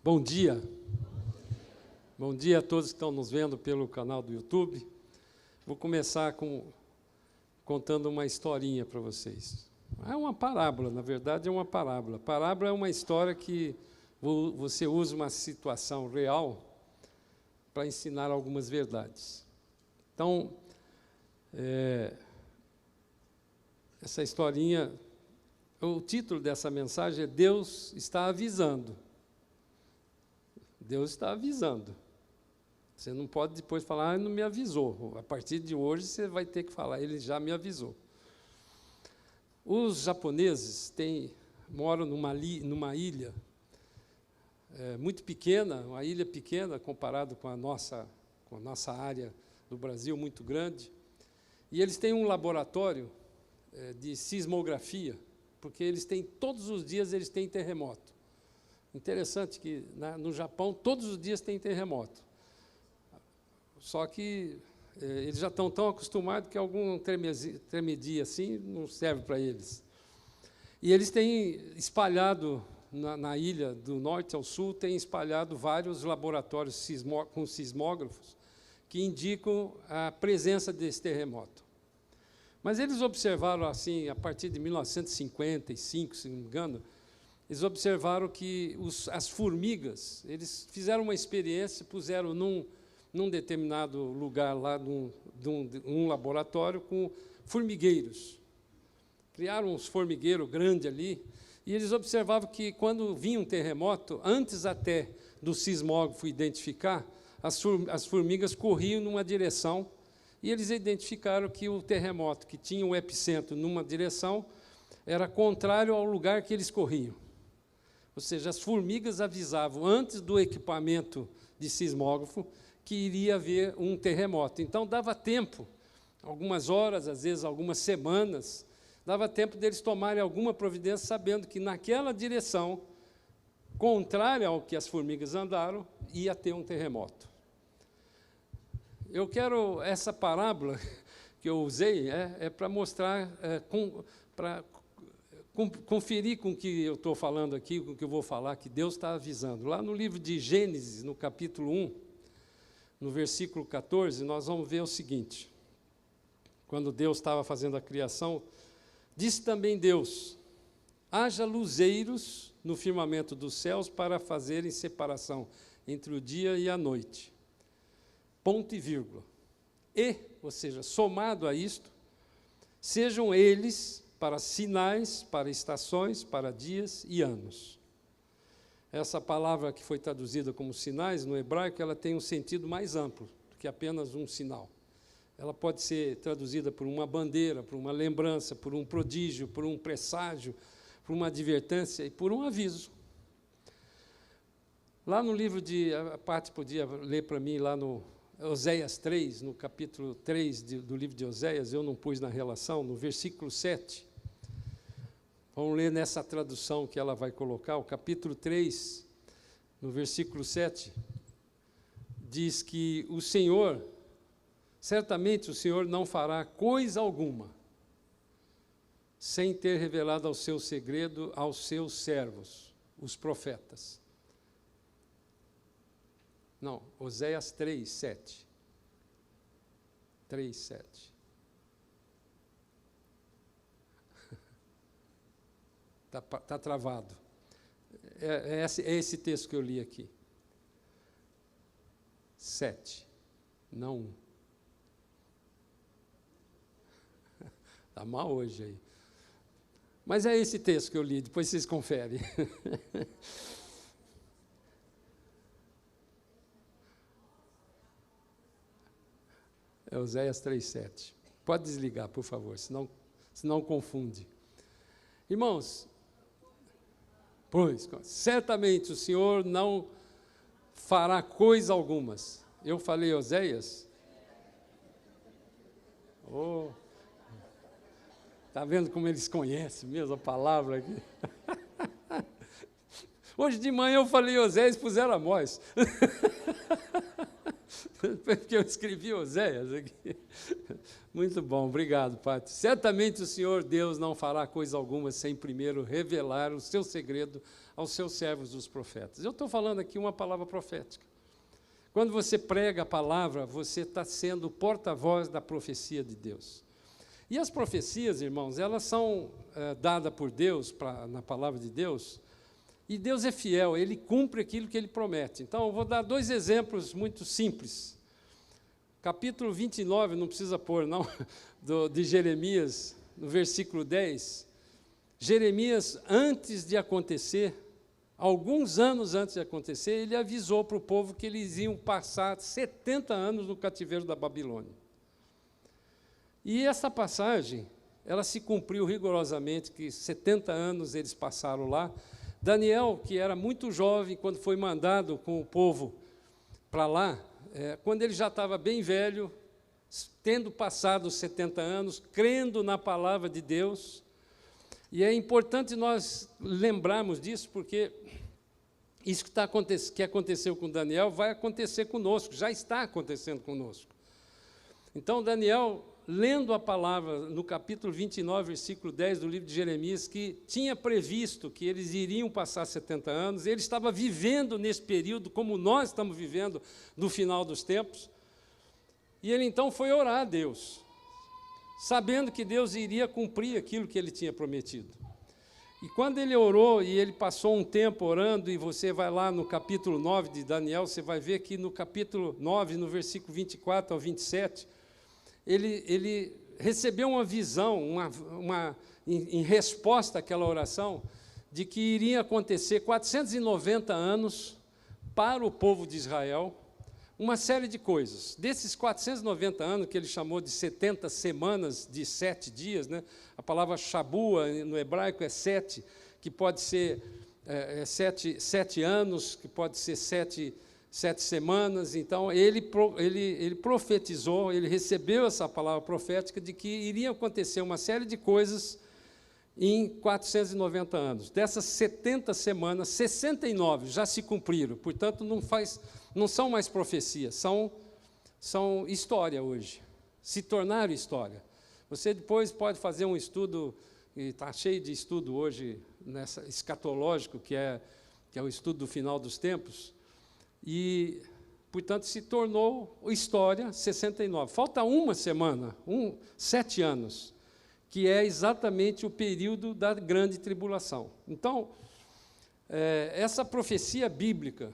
Bom dia. Bom dia a todos que estão nos vendo pelo canal do YouTube. Vou começar contando uma historinha para vocês. É uma parábola, na verdade é uma parábola. Parábola é uma história que você usa uma situação real para ensinar algumas verdades. Então, essa historinha, o título dessa mensagem é Deus está avisando. Deus está avisando. Você não pode depois falar, não me avisou. A partir de hoje você vai ter que falar, ele já me avisou. Os japoneses moram numa ilha muito pequena, uma ilha pequena comparado com a nossa área do Brasil, muito grande. E eles têm um laboratório de sismografia, porque todos os dias eles têm terremoto. Interessante que no Japão todos os dias tem terremoto. Só que eles já estão tão acostumados que algum tremedia assim não serve para eles. E eles têm espalhado na ilha, do norte ao sul, têm espalhado vários laboratórios com sismógrafos que indicam a presença desse terremoto. Mas eles observaram assim, a partir de 1955, se não me engano, eles observaram que as formigas, eles fizeram uma experiência, puseram num determinado lugar lá, um laboratório com formigueiros. Criaram uns formigueiros grandes ali, e eles observavam que, quando vinha um terremoto, antes até do sismógrafo identificar, as formigas corriam numa direção, e eles identificaram que o terremoto, que tinha o epicentro numa direção, era contrário ao lugar que eles corriam. Ou seja, as formigas avisavam, antes do equipamento de sismógrafo, que iria haver um terremoto. Então, dava tempo, algumas horas, às vezes algumas semanas, dava tempo deles tomarem alguma providência, sabendo que naquela direção, contrária ao que as formigas andaram, ia ter um terremoto. Essa parábola que eu usei para mostrar, para conferir com o que eu estou falando aqui, com o que eu vou falar, que Deus está avisando. Lá no livro de Gênesis, no capítulo 1, no versículo 14, nós vamos ver o seguinte. Quando Deus estava fazendo a criação, disse também Deus: haja luzeiros no firmamento dos céus para fazerem separação entre o dia e a noite. Ponto e vírgula. Ou seja, somado a isto, sejam eles para sinais, para estações, para dias e anos. Essa palavra que foi traduzida como sinais, no hebraico, ela tem um sentido mais amplo do que apenas um sinal. Ela pode ser traduzida por uma bandeira, por uma lembrança, por um prodígio, por um presságio, por uma advertência e por um aviso. Lá no livro a Paty podia ler para mim, lá no Oséias 3, no capítulo 3 do livro de Oséias, eu não pus na relação, no versículo 7, vamos ler nessa tradução que ela vai colocar, o capítulo 3, no versículo 7, diz que certamente o Senhor não fará coisa alguma, sem ter revelado ao seu segredo aos seus servos, os profetas. Não, Oséias 3, 7. 3, 7. Está travado. É esse texto que eu li aqui. 7, não 1. Está mal hoje aí. Mas é esse texto que eu li, depois vocês conferem. É Oséias 3, 7. Pode desligar, por favor, senão confunde. Irmãos, pois, certamente o Senhor não fará coisa algumas. Eu falei Oséias? Está vendo como eles conhecem mesmo a palavra aqui? Hoje de manhã eu falei Oséias, puseram Amós. Porque eu escrevi Oséias aqui. Muito bom, obrigado, Pati. Certamente o Senhor Deus não fará coisa alguma sem primeiro revelar o seu segredo aos seus servos, os profetas. Eu estou falando aqui uma palavra profética. Quando você prega a palavra, você está sendo porta-voz da profecia de Deus. E as profecias, irmãos, elas são dadas por Deus, na palavra de Deus, e Deus é fiel, Ele cumpre aquilo que Ele promete. Então, eu vou dar 2 exemplos muito simples. Capítulo 29, não precisa pôr, não, de Jeremias, no versículo 10. Jeremias, antes de acontecer, alguns anos antes de acontecer, ele avisou para o povo que eles iam passar 70 anos no cativeiro da Babilônia. E essa passagem, ela se cumpriu rigorosamente, que 70 anos eles passaram lá. Daniel, que era muito jovem, quando foi mandado com o povo para lá, quando ele já estava bem velho, tendo passado os 70 anos, crendo na palavra de Deus. E é importante nós lembrarmos disso, porque isso que aconteceu com Daniel vai acontecer conosco, já está acontecendo conosco. Então, Daniel, lendo a palavra no capítulo 29, versículo 10 do livro de Jeremias, que tinha previsto que eles iriam passar 70 anos, ele estava vivendo nesse período, como nós estamos vivendo no final dos tempos, e ele então foi orar a Deus, sabendo que Deus iria cumprir aquilo que ele tinha prometido. E quando ele orou, e ele passou um tempo orando, e você vai lá no capítulo 9 de Daniel, você vai ver que no capítulo 9, no versículo 24 ao 27, ele recebeu uma visão, em resposta àquela oração, de que iria acontecer 490 anos para o povo de Israel, uma série de coisas. Desses 490 anos, que ele chamou de 70 semanas de 7 dias, né? A palavra shabua, no hebraico, é 7, que pode ser 7 anos, que pode ser 7 semanas. Então, ele profetizou, ele recebeu essa palavra profética de que iria acontecer uma série de coisas em 490 anos. Dessas 70 semanas, 69 já se cumpriram, portanto, não são mais profecias, são história hoje, se tornaram história. Você depois pode fazer um estudo, e está cheio de estudo hoje, escatológico, que é o estudo do final dos tempos, e, portanto, se tornou história 69. Falta uma semana, 7 anos, que é exatamente o período da grande tribulação. Então, essas profecias bíblicas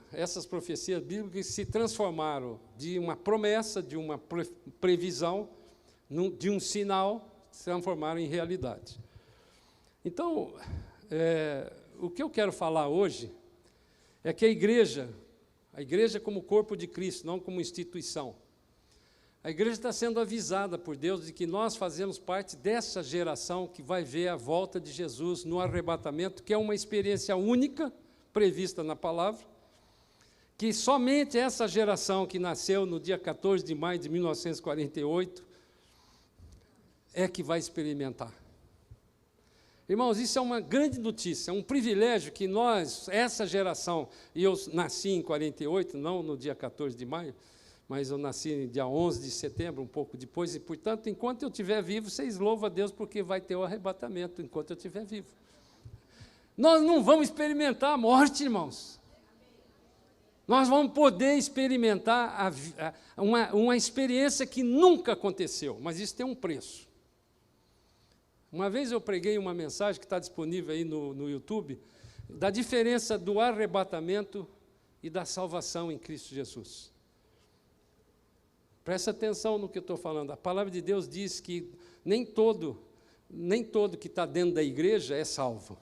se transformaram de uma promessa, de uma previsão, de um sinal, se transformaram em realidade. Então, o que eu quero falar hoje é que a igreja como corpo de Cristo, não como instituição, a igreja está sendo avisada por Deus de que nós fazemos parte dessa geração que vai ver a volta de Jesus no arrebatamento, que é uma experiência única, prevista na palavra, que somente essa geração que nasceu no dia 14 de maio de 1948 é que vai experimentar. Irmãos, isso é uma grande notícia, é um privilégio que nós, essa geração, e eu nasci em 48, não no dia 14 de maio, mas eu nasci no dia 11 de setembro, um pouco depois, e, portanto, enquanto eu estiver vivo, vocês louvam a Deus, porque vai ter o arrebatamento enquanto eu estiver vivo. Nós não vamos experimentar a morte, irmãos. Nós vamos poder experimentar uma experiência que nunca aconteceu, mas isso tem um preço. Uma vez eu preguei uma mensagem que está disponível aí no YouTube, da diferença do arrebatamento e da salvação em Cristo Jesus. Presta atenção no que eu estou falando. A palavra de Deus diz que nem todo que está dentro da igreja é salvo.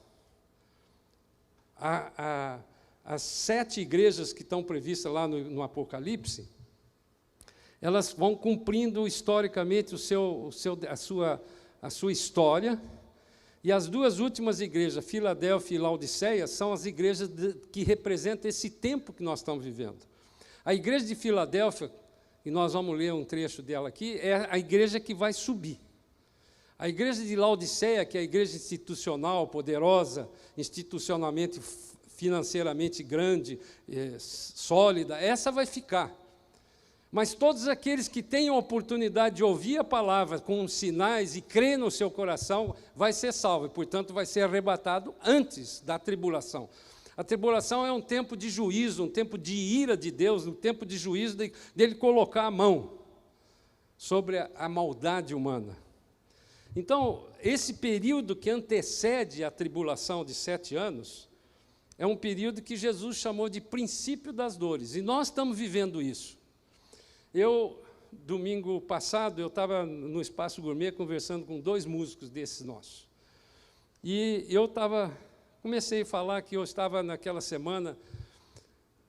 As 7 igrejas que estão previstas lá no Apocalipse, elas vão cumprindo historicamente a sua história, e as 2 últimas igrejas, Filadélfia e Laodiceia, são as igrejas que representam esse tempo que nós estamos vivendo. A igreja de Filadélfia, e nós vamos ler um trecho dela aqui, é a igreja que vai subir. A igreja de Laodiceia, que é a igreja institucional, poderosa, institucionalmente, financeiramente grande, sólida, essa vai ficar. Mas todos aqueles que têm a oportunidade de ouvir a palavra com sinais e crer no seu coração, vai ser salvo, e, portanto, vai ser arrebatado antes da tribulação. A tribulação é um tempo de juízo, um tempo de ira de Deus, um tempo de juízo dele colocar a mão sobre a maldade humana. Então, esse período que antecede a tribulação de 7 anos, é um período que Jesus chamou de princípio das dores, e nós estamos vivendo isso. Domingo passado, eu estava no Espaço Gourmet conversando com 2 músicos desses nossos. E comecei a falar que eu estava naquela semana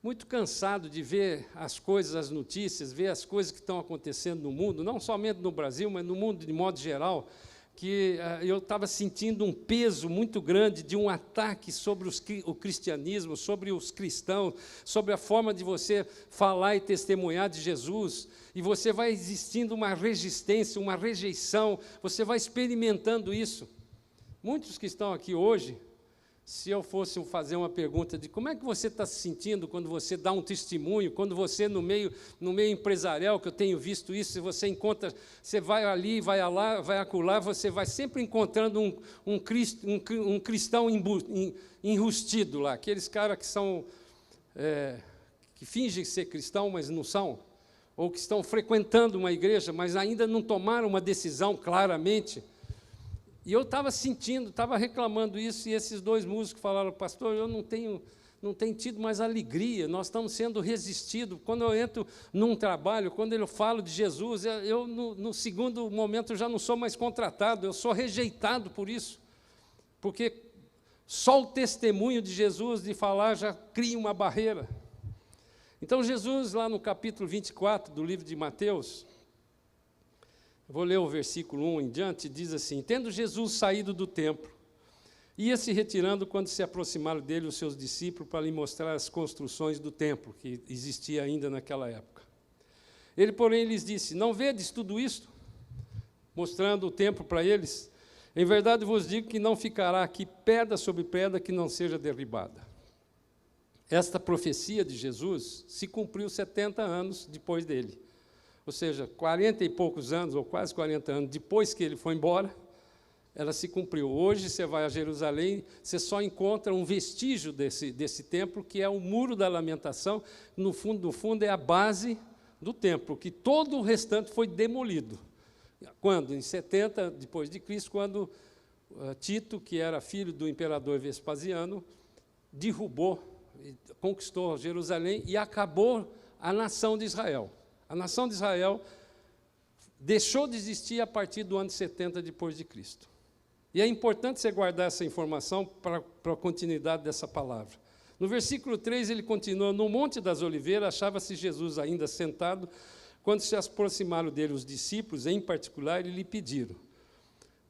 muito cansado de ver as coisas, as notícias, ver as coisas que estão acontecendo no mundo, não somente no Brasil, mas no mundo de modo geral, que eu estava sentindo um peso muito grande de um ataque sobre o cristianismo, sobre os cristãos, sobre a forma de você falar e testemunhar de Jesus, e você vai existindo uma resistência, uma rejeição, você vai experimentando isso. Muitos que estão aqui hoje, se eu fosse fazer uma pergunta de como é que você está se sentindo quando você dá um testemunho, quando você, no meio empresarial, que eu tenho visto isso, se você encontra, você vai ali, vai lá, vai acolá, você vai sempre encontrando um cristão enrustido lá, aqueles caras que são, que fingem ser cristão, mas não são, ou que estão frequentando uma igreja, mas ainda não tomaram uma decisão claramente. E eu estava sentindo, estava reclamando isso, e esses 2 músicos falaram, pastor, eu não tenho tido mais alegria, nós estamos sendo resistidos. Quando eu entro num trabalho, quando eu falo de Jesus, eu no segundo momento já não sou mais contratado, eu sou rejeitado por isso, porque só o testemunho de Jesus, de falar, já cria uma barreira. Então, Jesus, lá no capítulo 24 do livro de Mateus, vou ler o versículo 1 em diante, diz assim: tendo Jesus saído do templo, ia se retirando quando se aproximaram dele os seus discípulos para lhe mostrar as construções do templo, que existia ainda naquela época. Ele, porém, lhes disse: não vedes tudo isto? Mostrando o templo para eles. Em verdade vos digo que não ficará aqui pedra sobre pedra que não seja derribada. Esta profecia de Jesus se cumpriu 70 anos depois dele. Ou seja, 40 e poucos anos, ou quase 40 anos, depois que ele foi embora, ela se cumpriu. Hoje, você vai a Jerusalém, você só encontra um vestígio desse templo, que é o Muro da Lamentação, no fundo é a base do templo, que todo o restante foi demolido. Quando? Em 70 depois de Cristo, quando Tito, que era filho do imperador Vespasiano, derrubou, conquistou Jerusalém e acabou a nação de Israel. A nação de Israel deixou de existir a partir do ano 70 depois de Cristo. E é importante você guardar essa informação para a continuidade dessa palavra. No versículo 3, ele continua: no Monte das Oliveiras achava-se Jesus ainda sentado, quando se aproximaram dele os discípulos, em particular, e lhe pediram.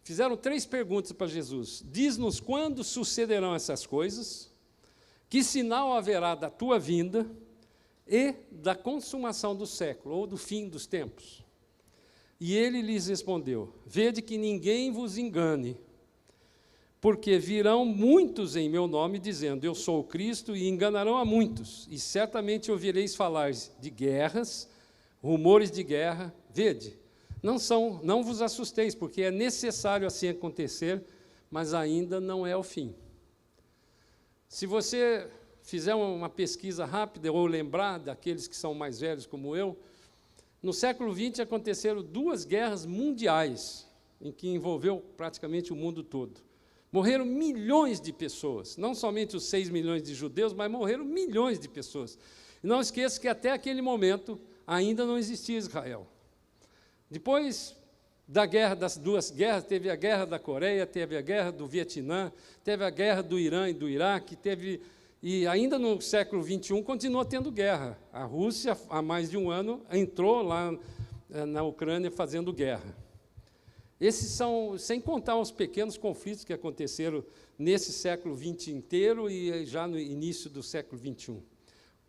Fizeram 3 perguntas para Jesus: diz-nos quando sucederão essas coisas, que sinal haverá da tua vinda e da consumação do século, ou do fim dos tempos. E ele lhes respondeu: vede que ninguém vos engane, porque virão muitos em meu nome, dizendo, eu sou o Cristo, e enganarão a muitos, e certamente ouvireis falar de guerras, rumores de guerra. Vede, não vos assusteis, porque é necessário assim acontecer, mas ainda não é o fim. Se você fizer uma pesquisa rápida, ou lembrar daqueles que são mais velhos como eu, no século XX aconteceram 2 guerras mundiais, em que envolveu praticamente o mundo todo. Morreram milhões de pessoas, não somente os 6 milhões de judeus, mas morreram milhões de pessoas. E não esqueça que até aquele momento ainda não existia Israel. Depois das 2 guerras, teve a guerra da Coreia, teve a guerra do Vietnã, teve a guerra do Irã e do Iraque, e ainda no século XXI continua tendo guerra. A Rússia, há mais de um ano, entrou lá na Ucrânia fazendo guerra. Esses são, sem contar os pequenos conflitos que aconteceram nesse século XX inteiro e já no início do século XXI.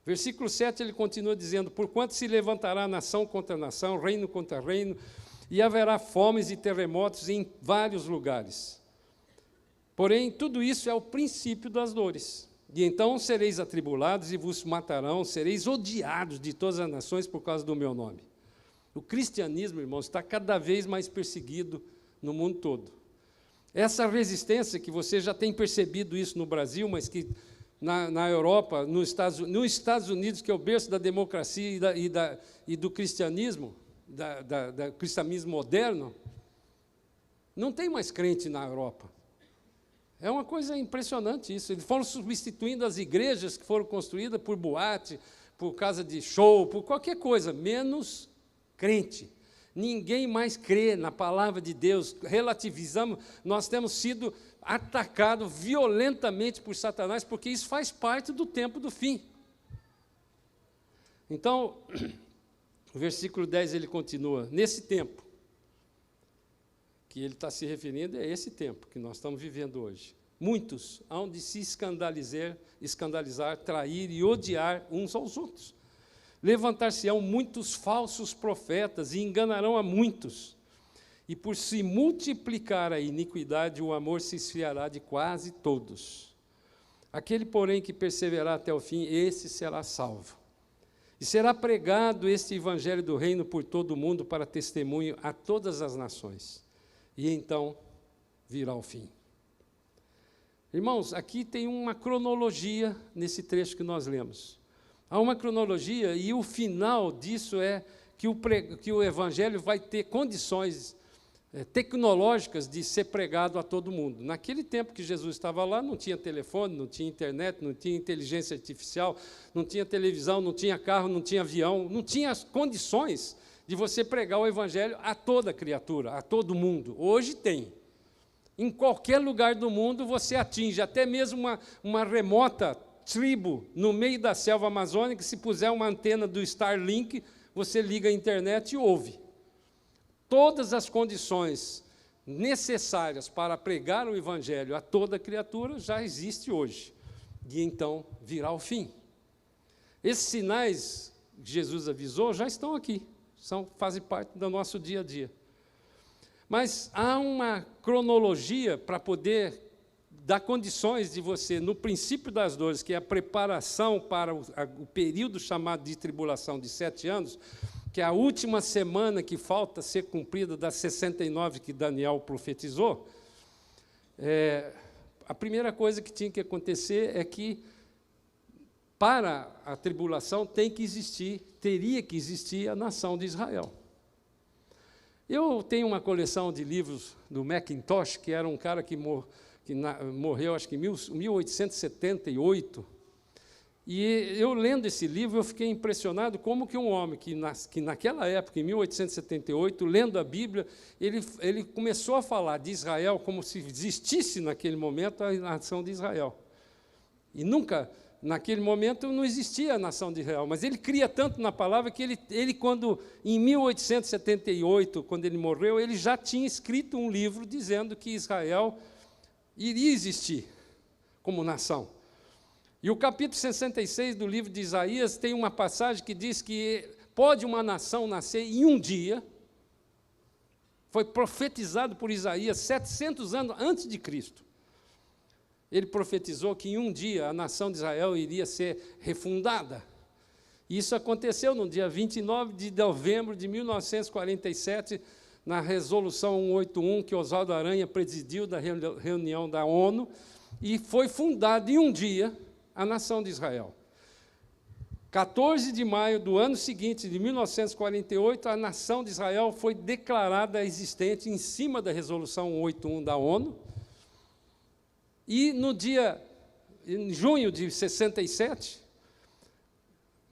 Versículo 7, ele continua dizendo, porquanto se levantará nação contra nação, reino contra reino, e haverá fomes e terremotos em vários lugares. Porém, tudo isso é o princípio das dores. E então sereis atribulados e vos matarão, sereis odiados de todas as nações por causa do meu nome. O cristianismo, irmãos, está cada vez mais perseguido no mundo todo. Essa resistência, que você já tem percebido isso no Brasil, mas que na Europa, nos Estados Unidos, que é o berço da democracia e do cristianismo, do cristianismo moderno, não tem mais crente na Europa. É uma coisa impressionante isso. Eles foram substituindo as igrejas que foram construídas por boate, por casa de show, por qualquer coisa, menos crente. Ninguém mais crê na palavra de Deus. Relativizamos, nós temos sido atacados violentamente por Satanás, porque isso faz parte do tempo do fim. Então, o versículo 10 ele continua, nesse tempo, que ele está se referindo é esse tempo que nós estamos vivendo hoje. Muitos hão de se escandalizar, trair e odiar uns aos outros. Levantar-se-ão muitos falsos profetas e enganarão a muitos. E por se multiplicar a iniquidade, o amor se esfriará de quase todos. Aquele, porém, que perseverar até o fim, esse será salvo. E será pregado este evangelho do reino por todo o mundo para testemunho a todas as nações. E então virá o fim. Irmãos, aqui tem uma cronologia nesse trecho que nós lemos. Há uma cronologia e o final disso é que o evangelho vai ter condições tecnológicas de ser pregado a todo mundo. Naquele tempo que Jesus estava lá, não tinha telefone, não tinha internet, não tinha inteligência artificial, não tinha televisão, não tinha carro, não tinha avião, não tinha as condições de você pregar o evangelho a toda criatura, a todo mundo. Hoje tem. Em qualquer lugar do mundo você atinge, até mesmo uma remota tribo no meio da selva amazônica, se puser uma antena do Starlink, você liga a internet e ouve. Todas as condições necessárias para pregar o evangelho a toda criatura já existe hoje. E então virá o fim. Esses sinais que Jesus avisou já estão aqui. Fazem parte do nosso dia a dia. Mas há uma cronologia para poder dar condições de você, no princípio das dores, que é a preparação para o período chamado de tribulação de 7 anos, que é a última semana que falta ser cumprida das 69 que Daniel profetizou, a primeira coisa que tinha que acontecer é que, para a tribulação, teria que existir a nação de Israel. Eu tenho uma coleção de livros do Macintosh, que era um cara que morreu, acho que em 1878, e eu lendo esse livro, eu fiquei impressionado como que um homem que naquela época, em 1878, lendo a Bíblia, ele começou a falar de Israel como se existisse naquele momento a nação de Israel. E nunca... Naquele momento não existia a nação de Israel, mas ele cria tanto na palavra que ele quando, em 1878, quando ele morreu, ele já tinha escrito um livro dizendo que Israel iria existir como nação. E o capítulo 66 do livro de Isaías tem uma passagem que diz que pode uma nação nascer em um dia. Foi profetizado por Isaías 700 anos antes de Cristo. Ele profetizou que em um dia a nação de Israel iria ser refundada. E isso aconteceu no dia 29 de novembro de 1947, na Resolução 181, que Oswaldo Aranha presidiu da reunião da ONU, e foi fundada em um dia a nação de Israel. 14 de maio do ano seguinte, de 1948, a nação de Israel foi declarada existente em cima da Resolução 181 da ONU. E em junho de 67,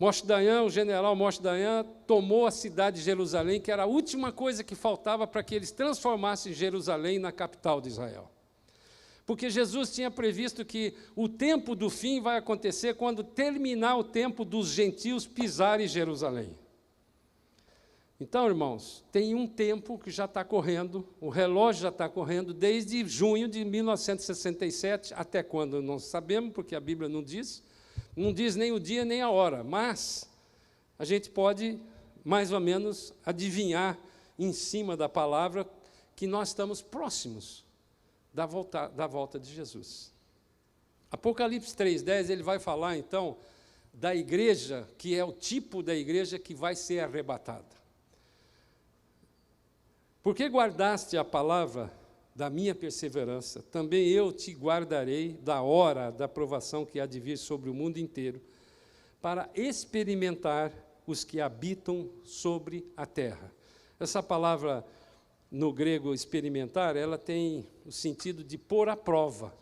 o general Moshe Dayan tomou a cidade de Jerusalém, que era a última coisa que faltava para que eles transformassem Jerusalém na capital de Israel. Porque Jesus tinha previsto que o tempo do fim vai acontecer quando terminar o tempo dos gentios pisarem Jerusalém. Então, irmãos, tem um tempo que já está correndo, o relógio já está correndo desde junho de 1967, até quando não sabemos, porque a Bíblia não diz nem o dia nem a hora, mas a gente pode, mais ou menos, adivinhar em cima da palavra que nós estamos próximos da volta de Jesus. Apocalipse 3:10, ele vai falar, então, da igreja, que é o tipo da igreja que vai ser arrebatada. Porque guardaste a palavra da minha perseverança, também eu te guardarei da hora da provação que há de vir sobre o mundo inteiro, para experimentar os que habitam sobre a terra. Essa palavra, no grego, experimentar, ela tem o sentido de pôr à prova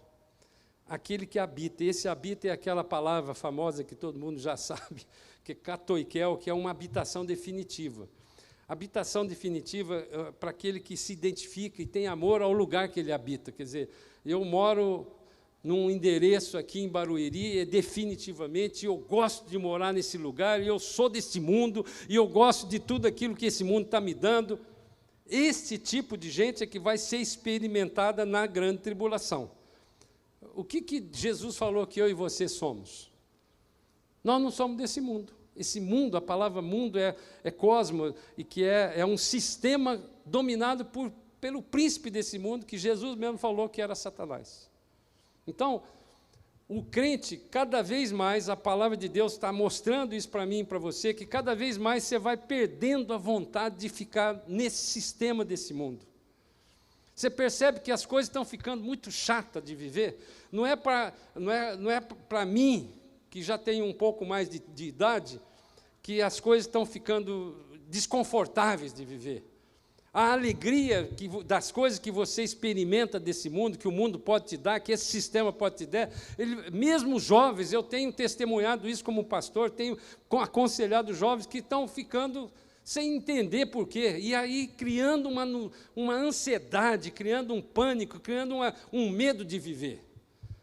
aquele que habita. Esse habita é aquela palavra famosa que todo mundo já sabe, que é katoikel, que é uma habitação definitiva. Habitação definitiva para aquele que se identifica e tem amor ao lugar que ele habita. Quer dizer, eu moro num endereço aqui em Barueri, e definitivamente eu gosto de morar nesse lugar, e eu sou desse mundo, e eu gosto de tudo aquilo que esse mundo está me dando. Este tipo de gente é que vai ser experimentada na grande tribulação. O que Jesus falou que eu e você somos? Nós não somos desse mundo. Esse mundo, a palavra mundo é cosmo, e que é um sistema dominado pelo príncipe desse mundo, que Jesus mesmo falou que era Satanás. Então, o crente, cada vez mais, a palavra de Deus está mostrando isso para mim e para você, que cada vez mais você vai perdendo a vontade de ficar nesse sistema desse mundo. Você percebe que as coisas estão ficando muito chatas de viver? Não é para mim, que já tenho um pouco mais de idade, que as coisas estão ficando desconfortáveis de viver. A alegria das coisas que você experimenta desse mundo, que o mundo pode te dar, que esse sistema pode te dar, mesmo os jovens, eu tenho testemunhado isso como pastor, tenho aconselhado jovens que estão ficando sem entender por quê, e aí criando uma ansiedade, criando um pânico, criando um medo de viver,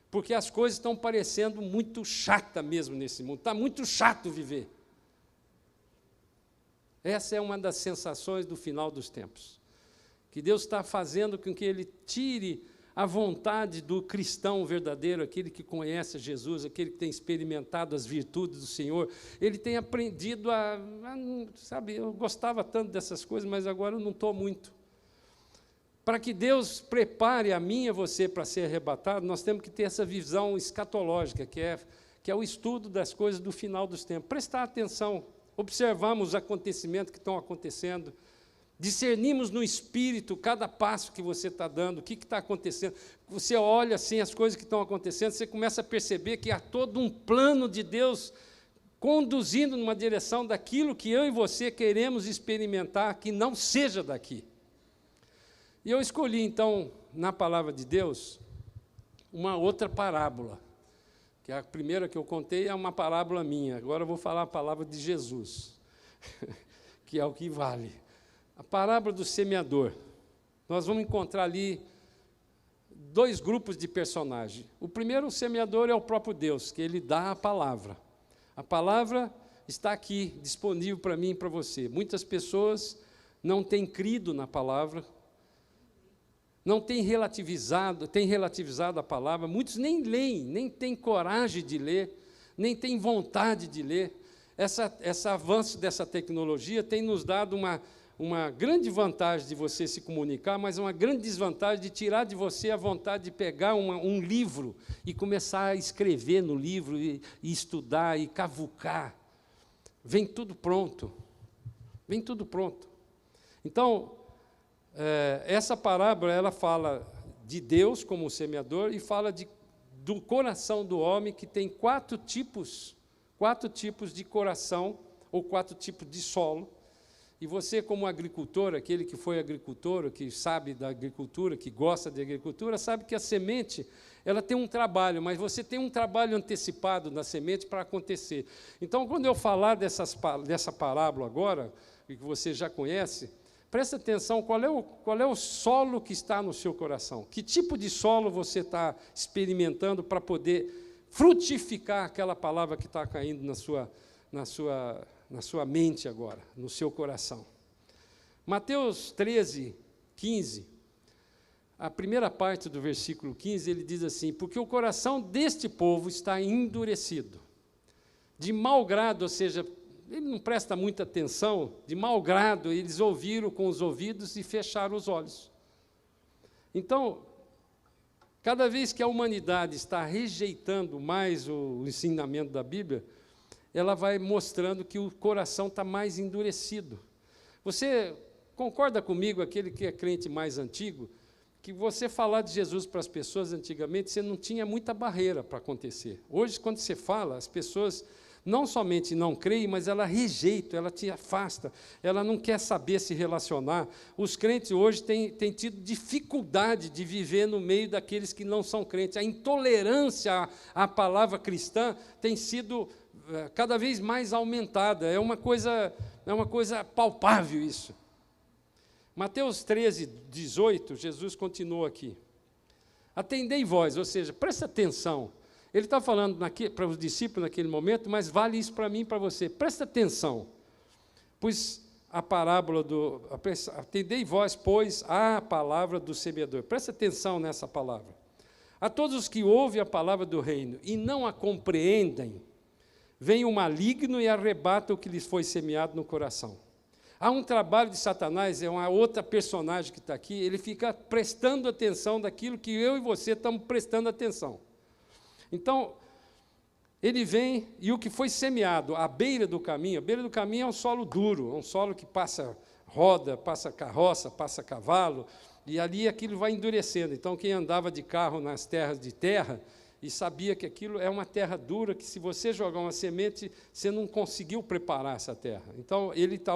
porque as coisas estão parecendo muito chatas mesmo nesse mundo, está muito chato viver. Essa é uma das sensações do final dos tempos, que Deus está fazendo com que Ele tire a vontade do cristão verdadeiro, aquele que conhece Jesus, aquele que tem experimentado as virtudes do Senhor. Ele tem aprendido sabe, eu gostava tanto dessas coisas, mas agora eu não estou muito. Para que Deus prepare a mim e a você para ser arrebatado, nós temos que ter essa visão escatológica, que é o estudo das coisas do final dos tempos. Prestar atenção, observamos os acontecimentos que estão acontecendo, discernimos no espírito cada passo que você está dando, o que está acontecendo. Você olha assim as coisas que estão acontecendo, você começa a perceber que há todo um plano de Deus conduzindo numa direção daquilo que eu e você queremos experimentar, que não seja daqui. E eu escolhi, então, na palavra de Deus, uma outra parábola, que a primeira que eu contei é uma parábola minha, agora eu vou falar a palavra de Jesus, que é o que vale. A parábola do semeador. Nós vamos encontrar ali dois grupos de personagens. O primeiro, o semeador, é o próprio Deus, que Ele dá a palavra. A palavra está aqui, disponível para mim e para você. Muitas pessoas não têm crido na palavra, não têm relativizado a palavra, muitos nem leem, nem têm coragem de ler, nem têm vontade de ler. Esse avanço dessa tecnologia tem nos dado uma grande vantagem de você se comunicar, mas uma grande desvantagem de tirar de você a vontade de pegar um livro e começar a escrever no livro, e estudar, e cavucar. Vem tudo pronto. Vem tudo pronto. Então, essa parábola, ela fala de Deus como semeador e fala do coração do homem, que tem quatro tipos de coração, ou 4 tipos de solo. E você, como agricultor, aquele que foi agricultor, que sabe da agricultura, que gosta de agricultura, sabe que a semente, ela tem um trabalho, mas você tem um trabalho antecipado na semente para acontecer. Então, quando eu falar dessa parábola agora, que você já conhece, presta atenção, qual é o solo que está no seu coração? Que tipo de solo você está experimentando para poder frutificar aquela palavra que está caindo na sua mente agora, no seu coração? Mateus 13, 15, a primeira parte do versículo 15, ele diz assim: porque o coração deste povo está endurecido, de mau grado, ou seja, ele não presta muita atenção, de mau grado, eles ouviram com os ouvidos e fecharam os olhos. Então, Cada vez que a humanidade está rejeitando mais o ensinamento da Bíblia, ela vai mostrando que o coração está mais endurecido. Você concorda comigo, aquele que é crente mais antigo, que você falar de Jesus para as pessoas antigamente, você não tinha muita barreira para acontecer. Hoje, quando você fala, as pessoas não somente não creem, mas ela rejeita, ela te afasta, ela não quer saber se relacionar. Os crentes hoje têm tido dificuldade de viver no meio daqueles que não são crentes. A intolerância à palavra cristã tem sido cada vez mais aumentada. É uma coisa palpável isso. Mateus 13, 18, Jesus continua aqui. Atendei vós, ou seja, presta atenção. Ele está falando para os discípulos naquele momento, mas vale isso para mim e para você. Presta atenção, pois a parábola atendei vós, pois, a palavra do semeador. Presta atenção nessa palavra. A todos os que ouvem a palavra do reino e não a compreendem, vem o maligno e arrebata o que lhes foi semeado no coração. Há um trabalho de Satanás, é uma outra personagem que está aqui, ele fica prestando atenção daquilo que eu e você estamos prestando atenção. Então, ele vem, e o que foi semeado à beira do caminho é um solo duro, é um solo que passa roda, passa carroça, passa cavalo, e ali aquilo vai endurecendo. Então, quem andava de carro nas terras de terra, e sabia que aquilo é uma terra dura, que se você jogar uma semente, você não conseguiu preparar essa terra. Então, ele está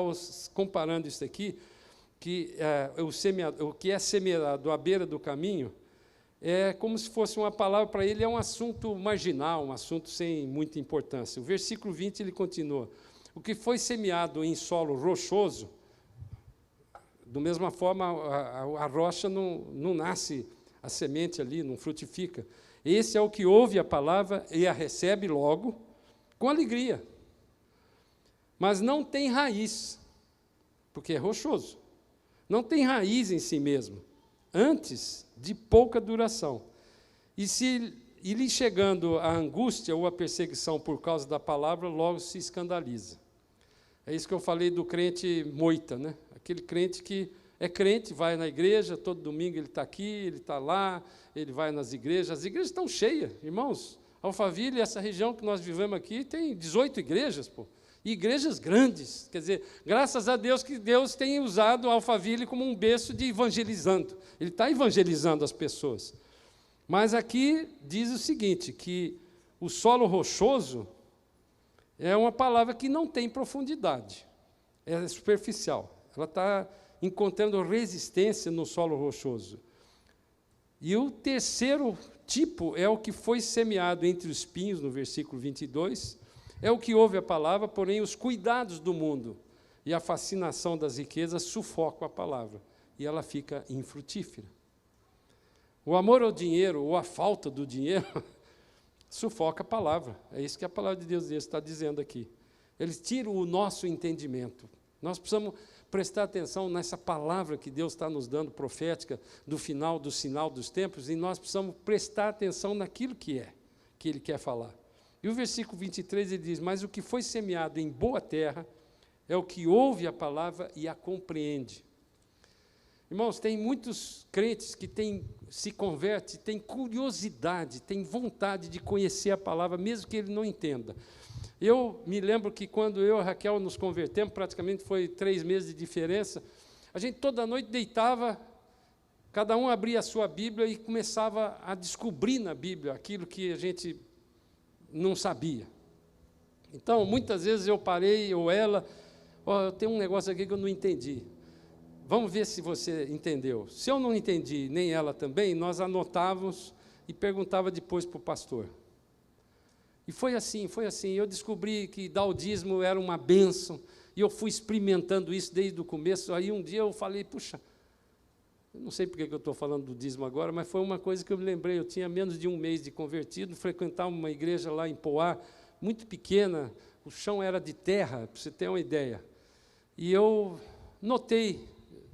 comparando isso aqui, que o que é semeado à beira do caminho, é como se fosse uma palavra para ele, é um assunto marginal, um assunto sem muita importância. O versículo 20, ele continua. O que foi semeado em solo rochoso, da mesma forma, a rocha não nasce, a semente ali não frutifica. Esse é o que ouve a palavra e a recebe logo, com alegria. Mas não tem raiz, porque é rochoso. Não tem raiz em si mesmo, antes de pouca duração. E se lhe chegando a angústia ou a perseguição por causa da palavra, logo se escandaliza. É isso que eu falei do crente moita, né? Aquele crente que é crente, vai na igreja, todo domingo ele está aqui, ele está lá, ele vai nas igrejas. As igrejas estão cheias, irmãos. Alphaville, essa região que nós vivemos aqui, tem 18 igrejas, pô. E igrejas grandes. Quer dizer, graças a Deus que Deus tem usado Alphaville como um berço de evangelizando. Ele está evangelizando as pessoas. Mas aqui diz o seguinte, que o solo rochoso é uma palavra que não tem profundidade, é superficial. Ela está encontrando resistência no solo rochoso. E o terceiro tipo é o que foi semeado entre os espinhos, no versículo 22, é o que ouve a palavra, porém os cuidados do mundo e a fascinação das riquezas sufocam a palavra, e ela fica infrutífera. O amor ao dinheiro, ou a falta do dinheiro, sufoca a palavra. É isso que a palavra de Deus está dizendo aqui. Eles tiram o nosso entendimento. Nós precisamos prestar atenção nessa palavra que Deus está nos dando, profética, do final, do sinal dos tempos, e nós precisamos prestar atenção naquilo que Ele quer falar. E o versículo 23, ele diz, mas o que foi semeado em boa terra é o que ouve a palavra e a compreende. Irmãos, tem muitos crentes que se convertem, têm curiosidade, têm vontade de conhecer a palavra, mesmo que ele não entenda. Eu me lembro que quando eu e a Raquel nos convertemos, praticamente foi 3 meses de diferença, a gente toda noite deitava, cada um abria a sua Bíblia e começava a descobrir na Bíblia aquilo que a gente não sabia. Então, muitas vezes eu parei, ou ela, eu tenho um negócio aqui que eu não entendi. Vamos ver se você entendeu. Se eu não entendi, nem ela também, nós anotávamos e perguntava depois para o pastor. E foi assim. Eu descobri que dar o dízimo era uma bênção, e eu fui experimentando isso desde o começo. Aí um dia eu falei, puxa, eu não sei porque eu estou falando do dízimo agora, mas foi uma coisa que eu me lembrei. Eu tinha menos de um mês de convertido, frequentava uma igreja lá em Poá, muito pequena, o chão era de terra, para você ter uma ideia. E eu notei,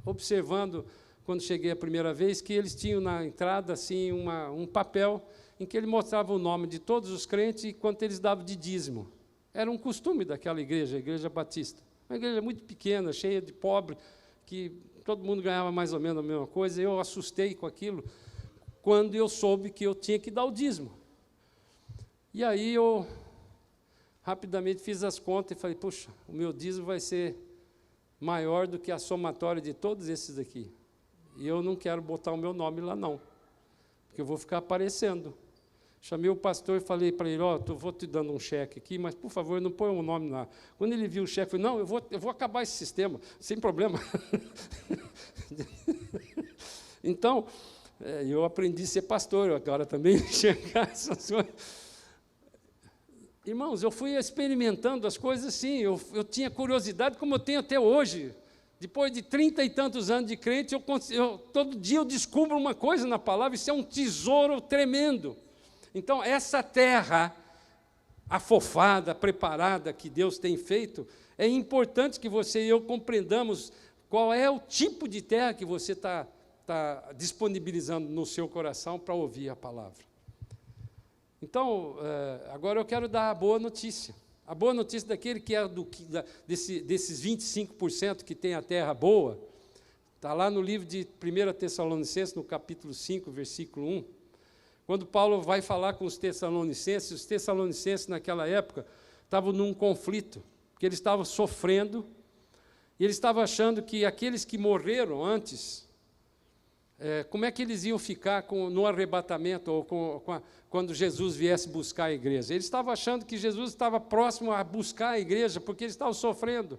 observando, quando cheguei a primeira vez, que eles tinham na entrada assim, um papel em que ele mostrava o nome de todos os crentes e quanto eles davam de dízimo. Era um costume daquela igreja, a Igreja Batista. Uma igreja muito pequena, cheia de pobre, que todo mundo ganhava mais ou menos a mesma coisa. Eu assustei com aquilo. quando eu soube que eu tinha que dar o dízimo. E aí eu rapidamente fiz as contas e falei, puxa, o meu dízimo vai ser maior do que a somatória de todos esses aqui. E eu não quero botar o meu nome lá, não, porque eu vou ficar aparecendo. Chamei o pastor e falei para ele, vou te dando um cheque aqui, mas, por favor, não põe o nome lá. Quando ele viu o cheque, eu falei, não, eu vou acabar esse sistema, sem problema. Então, eu aprendi a ser pastor, agora também enxergar essas coisas. Irmãos, eu fui experimentando as coisas assim, eu tinha curiosidade, como eu tenho até hoje. Depois de 30 e tantos anos de crente, todo dia eu descubro uma coisa na palavra, isso é um tesouro tremendo. Então, essa terra afofada, preparada, que Deus tem feito, é importante que você e eu compreendamos qual é o tipo de terra que você está disponibilizando no seu coração para ouvir a palavra. Então, agora eu quero dar a boa notícia. A boa notícia daquele que é desses 25% que tem a terra boa, está lá no livro de 1 Tessalonicenses, no capítulo 5, versículo 1. Quando Paulo vai falar com os Tessalonicenses naquela época estavam num conflito, que eles estavam sofrendo, e eles estavam achando que aqueles que morreram antes, como é que eles iam ficar no arrebatamento, ou quando Jesus viesse buscar a igreja? Eles estavam achando que Jesus estava próximo a buscar a igreja, porque eles estavam sofrendo.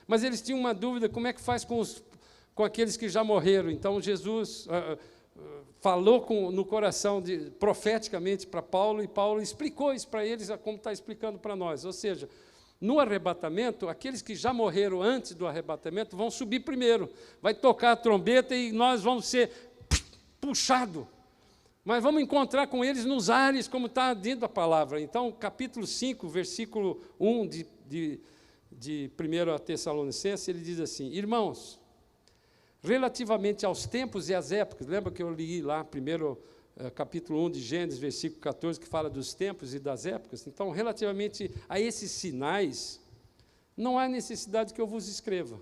Mas eles tinham uma dúvida, como é que faz com aqueles que já morreram? Então, Jesus falou no coração, profeticamente, para Paulo, e Paulo explicou isso para eles, como está explicando para nós. Ou seja, no arrebatamento, aqueles que já morreram antes do arrebatamento vão subir primeiro, vai tocar a trombeta e nós vamos ser puxados. Mas vamos encontrar com eles nos ares, como está dentro da palavra. Então, capítulo 5, versículo 1 de 1 Tessalonicenses, ele diz assim, irmãos, relativamente aos tempos e às épocas, lembra que eu li lá, capítulo 1 de Gênesis, versículo 14, que fala dos tempos e das épocas? Então, relativamente a esses sinais, não há necessidade que eu vos escreva.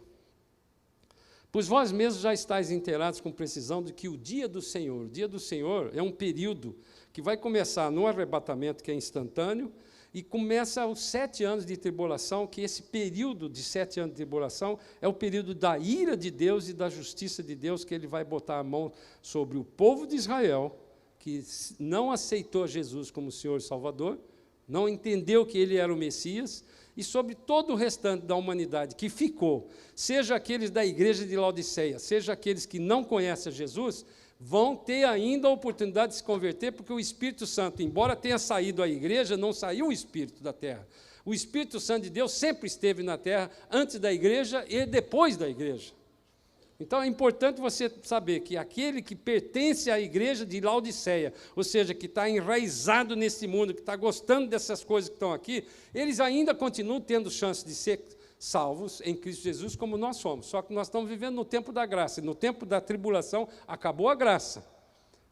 Pois vós mesmos já estáis inteirados com precisão de que o dia do Senhor é um período que vai começar no arrebatamento, que é instantâneo, e começa os 7 anos de tribulação, que esse período de 7 anos de tribulação é o período da ira de Deus e da justiça de Deus, que ele vai botar a mão sobre o povo de Israel, que não aceitou Jesus como Senhor e Salvador, não entendeu que ele era o Messias, e sobre todo o restante da humanidade que ficou, seja aqueles da igreja de Laodiceia, seja aqueles que não conhecem Jesus, vão ter ainda a oportunidade de se converter, porque o Espírito Santo, embora tenha saído a igreja, não saiu o Espírito da terra. O Espírito Santo de Deus sempre esteve na terra, antes da igreja e depois da igreja. Então, é importante você saber que aquele que pertence à igreja de Laodiceia, ou seja, que está enraizado nesse mundo, que está gostando dessas coisas que estão aqui, eles ainda continuam tendo chance de ser salvos em Cristo Jesus, como nós somos. Só que nós estamos vivendo no tempo da graça, e no tempo da tribulação acabou a graça.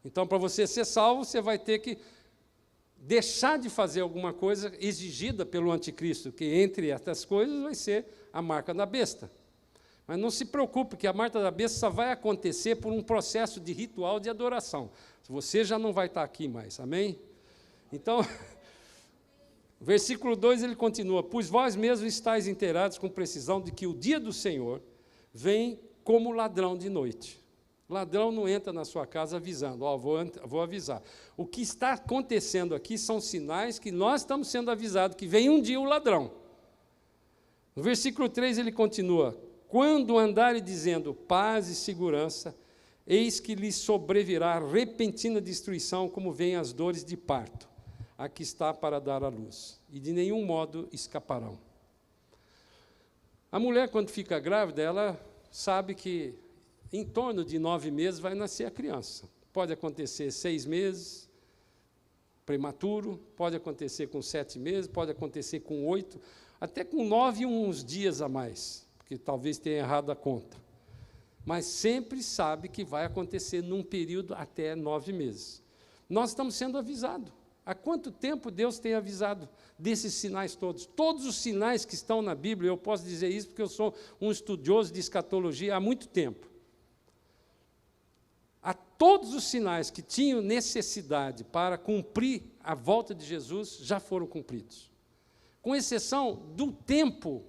Então, para você ser salvo, você vai ter que deixar de fazer alguma coisa exigida pelo anticristo, que entre essas coisas vai ser a marca da besta. Mas não se preocupe, que a marca da besta só vai acontecer por um processo de ritual de adoração. Você já não vai estar aqui mais, amém? Então, versículo 2, ele continua, pois vós mesmos estáis inteirados com precisão de que o dia do Senhor vem como ladrão de noite. Ladrão não entra na sua casa avisando, vou avisar. O que está acontecendo aqui são sinais que nós estamos sendo avisados, que vem um dia o ladrão. No versículo 3 ele continua, quando andarem dizendo paz e segurança, eis que lhes sobrevirá repentina destruição, como vêm as dores de parto. Aqui está para dar à luz, e de nenhum modo escaparão. A mulher, quando fica grávida, ela sabe que em torno de 9 meses vai nascer a criança. Pode acontecer 6 meses, prematuro, pode acontecer com 7 meses, pode acontecer com 8, até com 9 e uns dias a mais, porque talvez tenha errado a conta. Mas sempre sabe que vai acontecer num período até 9 meses. Nós estamos sendo avisados. Há quanto tempo Deus tem avisado desses sinais todos? Todos os sinais que estão na Bíblia, eu posso dizer isso porque eu sou um estudioso de escatologia há muito tempo. todos os sinais que tinham necessidade para cumprir a volta de Jesus já foram cumpridos. Com exceção do tempo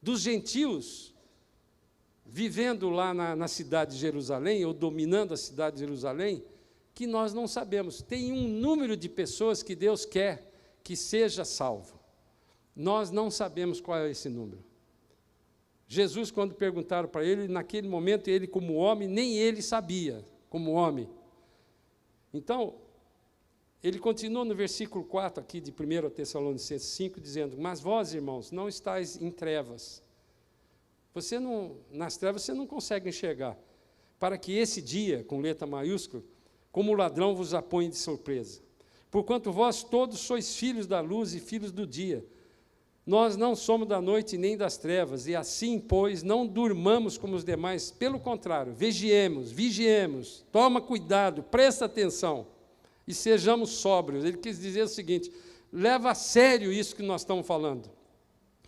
dos gentios vivendo lá na cidade de Jerusalém, ou dominando a cidade de Jerusalém, que nós não sabemos. Tem um número de pessoas que Deus quer que seja salvo. Nós não sabemos qual é esse número. Jesus, quando perguntaram para ele, naquele momento, ele como homem, nem ele sabia, como homem. Então, ele continua no versículo 4 aqui de 1 Tessalonicenses 5, dizendo: mas vós, irmãos, não estáis em trevas. Nas trevas você não consegue enxergar, para que esse dia, com letra maiúscula, como o ladrão vos apanhe de surpresa. Porquanto vós todos sois filhos da luz e filhos do dia. Nós não somos da noite nem das trevas, e assim, pois, não durmamos como os demais. Pelo contrário, vigiemos, toma cuidado, presta atenção, e sejamos sóbrios. Ele quis dizer o seguinte: leva a sério isso que nós estamos falando.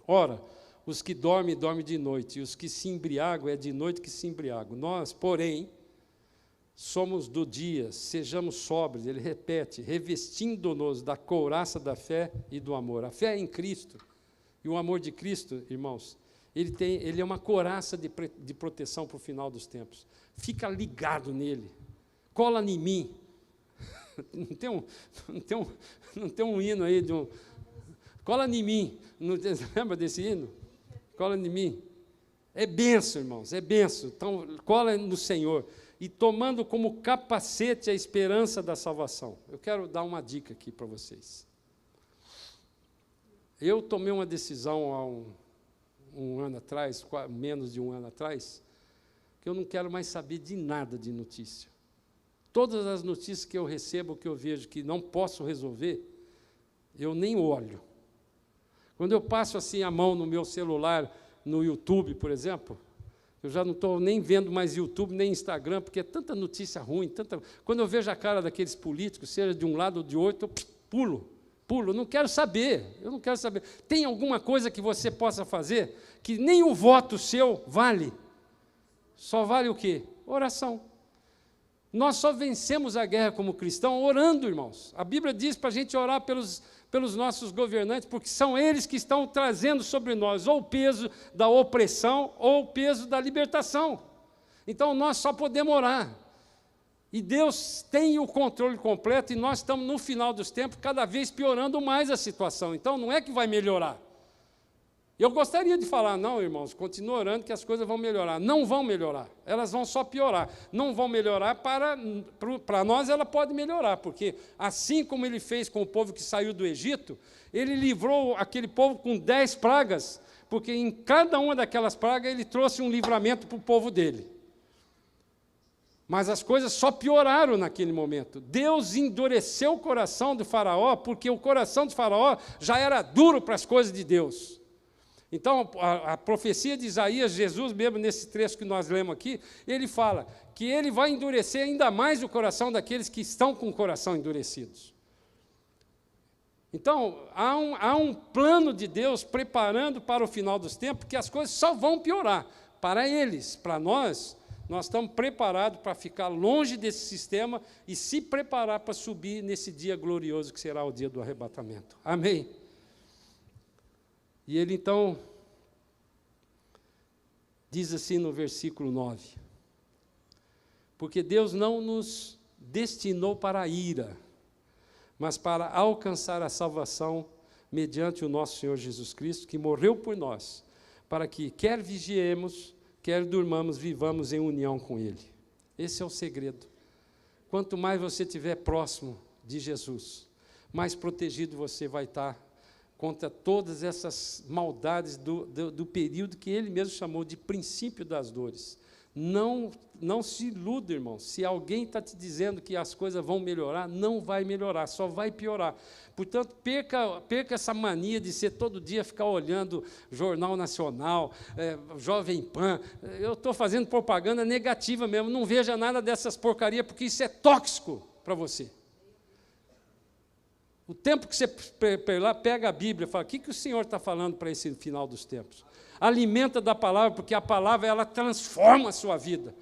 Ora, os que dormem, dormem de noite, e os que se embriagam, é de noite que se embriagam. Nós, porém, somos do dia, sejamos sóbrios. Ele repete: revestindo-nos da couraça da fé e do amor. A fé é em Cristo, e o amor de Cristo, irmãos, ele é uma couraça de proteção para o final dos tempos. Fica ligado nele, cola em mim. Não tem um hino aí de um... Cola em mim, não lembra desse hino? Cola em mim. É benção, irmãos, é benção. Então, cola no Senhor. E tomando como capacete a esperança da salvação. Eu quero dar uma dica aqui para vocês. Eu tomei uma decisão há um ano atrás, menos de um ano atrás, que eu não quero mais saber de nada de notícia. Todas as notícias que eu recebo, que eu vejo que não posso resolver, eu nem olho. Quando eu passo assim a mão no meu celular, no YouTube, por exemplo, eu já não estou nem vendo mais YouTube, nem Instagram, porque é tanta notícia ruim, Quando eu vejo a cara daqueles políticos, seja de um lado ou de outro, eu pulo, não quero saber, eu não quero saber. Tem alguma coisa que você possa fazer que nem o voto seu vale? Só vale o quê? Oração. Nós só vencemos a guerra como cristão orando, irmãos. A Bíblia diz para a gente orar pelos nossos governantes, porque são eles que estão trazendo sobre nós ou o peso da opressão ou o peso da libertação. Então, nós só podemos orar. E Deus tem o controle completo, e nós estamos, no final dos tempos, cada vez piorando mais a situação. Então, não é que vai melhorar. Eu gostaria de falar: não, irmãos, continue orando que as coisas vão melhorar. Não vão melhorar, elas vão só piorar. Não vão melhorar, para nós ela pode melhorar, porque assim como ele fez com o povo que saiu do Egito, ele livrou aquele povo com 10 pragas, porque em cada uma daquelas pragas ele trouxe um livramento para o povo dele. Mas as coisas só pioraram naquele momento. Deus endureceu o coração do faraó, porque o coração do faraó já era duro para as coisas de Deus. Então, a profecia de Isaías, Jesus mesmo, nesse trecho que nós lemos aqui, ele fala que ele vai endurecer ainda mais o coração daqueles que estão com o coração endurecidos. Então, há um plano de Deus preparando para o final dos tempos, que as coisas só vão piorar. Para eles, para nós estamos preparados para ficar longe desse sistema e se preparar para subir nesse dia glorioso que será o dia do arrebatamento. Amém? E ele, então, diz assim no versículo 9: porque Deus não nos destinou para a ira, mas para alcançar a salvação mediante o nosso Senhor Jesus Cristo, que morreu por nós, para que, quer vigiemos, quer durmamos, vivamos em união com Ele. Esse é o segredo. Quanto mais você estiver próximo de Jesus, mais protegido você vai estar contra todas essas maldades do período que ele mesmo chamou de princípio das dores. Não se iluda, irmão. Se alguém está te dizendo que as coisas vão melhorar, não vai melhorar, só vai piorar. Portanto, perca essa mania de ser todo dia ficar olhando Jornal Nacional, Jovem Pan. Eu estou fazendo propaganda negativa mesmo, não veja nada dessas porcarias, porque isso é tóxico para você. O tempo que você pega a Bíblia e fala: o que o Senhor está falando para esse final dos tempos? Alimenta da palavra, porque a palavra ela transforma a sua vida.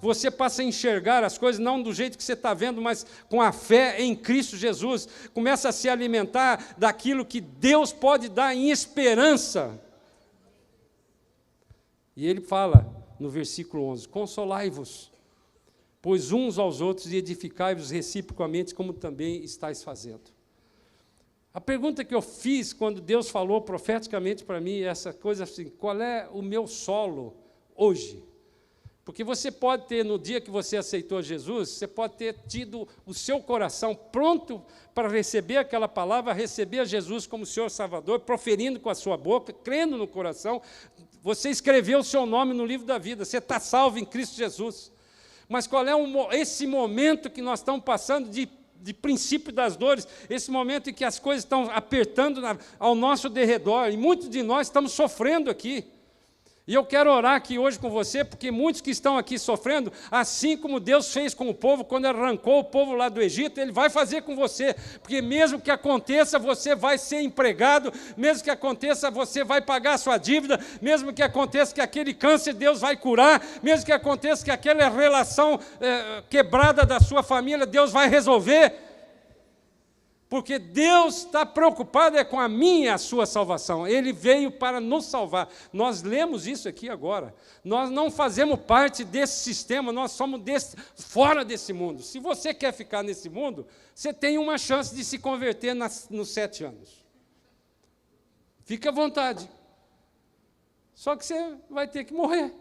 Você passa a enxergar as coisas não do jeito que você está vendo, mas com a fé em Cristo Jesus. Começa a se alimentar daquilo que Deus pode dar em esperança. E ele fala no versículo 11, consolai-vos, pois uns aos outros e edificai-vos reciprocamente, como também estáis fazendo. A pergunta que eu fiz quando Deus falou profeticamente para mim, essa coisa assim, qual é o meu solo hoje? Porque você pode ter, no dia que você aceitou Jesus, você pode ter tido o seu coração pronto para receber aquela palavra, receber a Jesus como Senhor Salvador, proferindo com a sua boca, crendo no coração, você escreveu o seu nome no livro da vida, você está salvo em Cristo Jesus. Mas qual é esse momento que nós estamos passando de princípio das dores, esse momento em que as coisas estão apertando ao nosso derredor, e muitos de nós estamos sofrendo aqui. E eu quero orar aqui hoje com você, porque muitos que estão aqui sofrendo, assim como Deus fez com o povo, quando arrancou o povo lá do Egito, Ele vai fazer com você, porque mesmo que aconteça, você vai ser empregado, mesmo que aconteça, você vai pagar a sua dívida, mesmo que aconteça que aquele câncer Deus vai curar, mesmo que aconteça que aquela relação quebrada da sua família, Deus vai resolver, porque Deus está preocupado com a minha e a sua salvação. Ele veio para nos salvar. Nós lemos isso aqui agora. Nós não fazemos parte desse sistema, nós somos fora desse mundo. Se você quer ficar nesse mundo, você tem uma chance de se converter nos 7 anos. Fique à vontade. Só que você vai ter que morrer.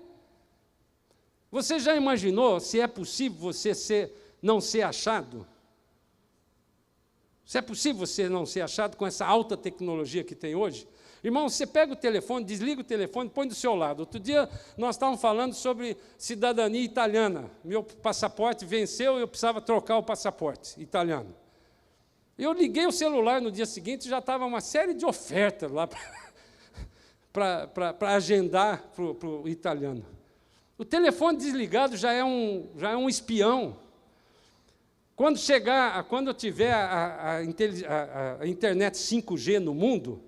Você já imaginou se é possível você não ser achado? Se é possível você não ser achado com essa alta tecnologia que tem hoje? Irmão, você pega o telefone, desliga o telefone, põe do seu lado. Outro dia nós estávamos falando sobre cidadania italiana. Meu passaporte venceu e eu precisava trocar o passaporte italiano. Eu liguei o celular no dia seguinte e já estava uma série de ofertas lá para agendar para o italiano. O telefone desligado já é um espião. Quando eu tiver a internet 5G no mundo,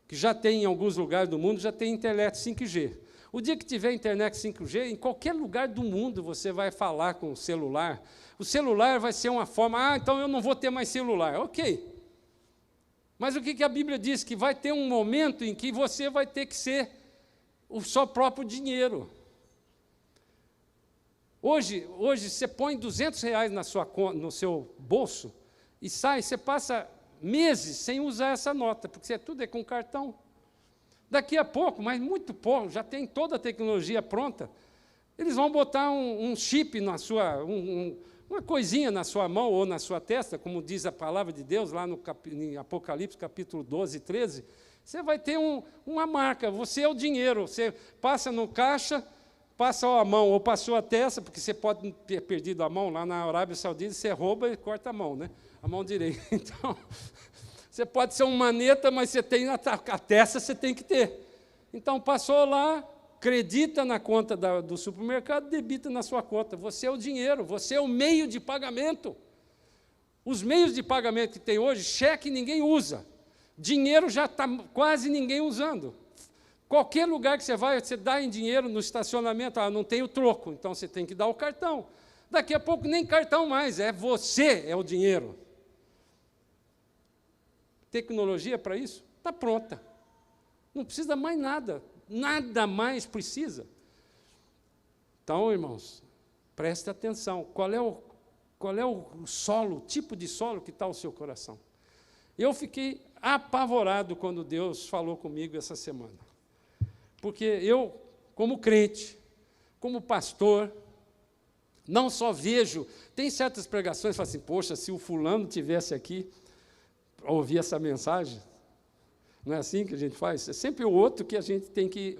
que já tem em alguns lugares do mundo, já tem internet 5G. O dia que tiver internet 5G, em qualquer lugar do mundo você vai falar com o celular. O celular vai ser uma forma, então eu não vou ter mais celular. Ok. Mas o que a Bíblia diz? Que vai ter um momento em que você vai ter que ser o seu próprio dinheiro. Hoje você põe R$200 no seu bolso e sai, você passa meses sem usar essa nota, porque tudo é com cartão. Daqui a pouco, mas muito pouco, já tem toda a tecnologia pronta, eles vão botar um chip na sua, uma coisinha na sua mão ou na sua testa, como diz a palavra de Deus lá em Apocalipse, capítulo 12, 13, você vai ter uma marca, você é o dinheiro, você passa no caixa, passa a mão ou passou a testa, porque você pode ter perdido a mão lá na Arábia Saudita, você rouba e corta a mão, né? A mão direita. Então, você pode ser um maneta, mas você tem a testa, você tem que ter. Então, passou lá, acredita na conta do supermercado, debita na sua conta. Você é o dinheiro, você é o meio de pagamento. Os meios de pagamento que tem hoje, cheque ninguém usa. Dinheiro já está quase ninguém usando. Qualquer lugar que você vai, você dá em dinheiro no estacionamento, não tem o troco, então você tem que dar o cartão. Daqui a pouco nem cartão mais, você é o dinheiro. Tecnologia para isso? Está pronta. Não precisa mais nada, nada mais precisa. Então, irmãos, preste atenção, qual é o solo, o tipo de solo que está o seu coração? Eu fiquei apavorado quando Deus falou comigo essa semana. Porque eu, como crente, como pastor, não só vejo, tem certas pregações que falam assim, poxa, se o fulano tivesse aqui para ouvir essa mensagem, não é assim que a gente faz? É sempre o outro que a gente tem que